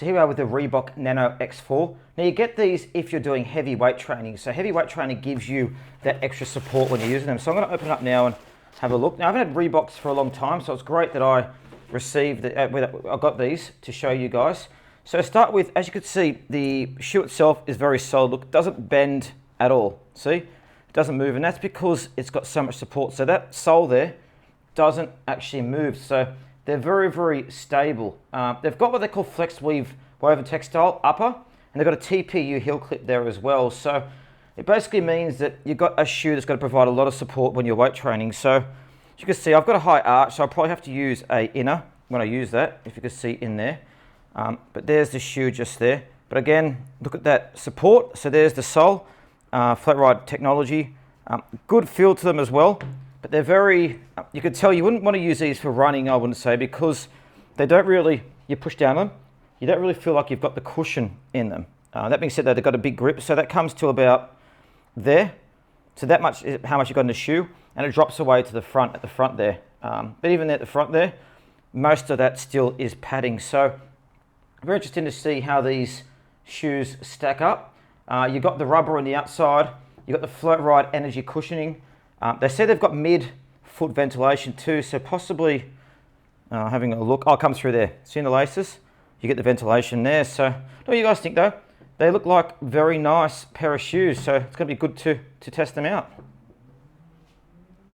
So here we are with the Reebok Nano X4. Now you get these if you're doing heavy weight training. So heavy weight training gives you that extra support when you're using them. So I'm going to open it up now and have a look. Now I haven't had Reeboks for a long time, so it's great that I received, I got these to show you guys. So to start with, as you can see, the shoe itself is very solid. Look, it doesn't bend at all. See? It doesn't move, and that's because it's got so much support. So that sole there doesn't actually move. So they're very, very stable. They've got what they call Flexweave woven textile upper, and they've got a TPU heel clip there as well. So it basically means that you've got a shoe that's going to provide a lot of support when you're weight training. So as you can see, I've got a high arch, so I'll probably have to use a inner when I use that, if you can see in there. But there's the shoe just there. But again, look at that support. So there's the sole, flat ride technology. Good feel to them as well. But they're very, you could tell you wouldn't want to use these for running, I wouldn't say, because they don't really, you push down them, you don't really feel like you've got the cushion in them. That being said, though, they've got a big grip, so that comes to about there. So that much is how much you've got in the shoe, and it drops away to the front, at the front there. But even at the front there, most of that still is padding. So very interesting to see how these shoes stack up. You've got the rubber on the outside, you've got the Float Ride energy cushioning. They say they've got mid-foot ventilation too, so possibly, having a look, I'll come through there. See in the laces? You get the ventilation there. So what do you guys think though? They look like very nice pair of shoes, so it's going to be good to test them out.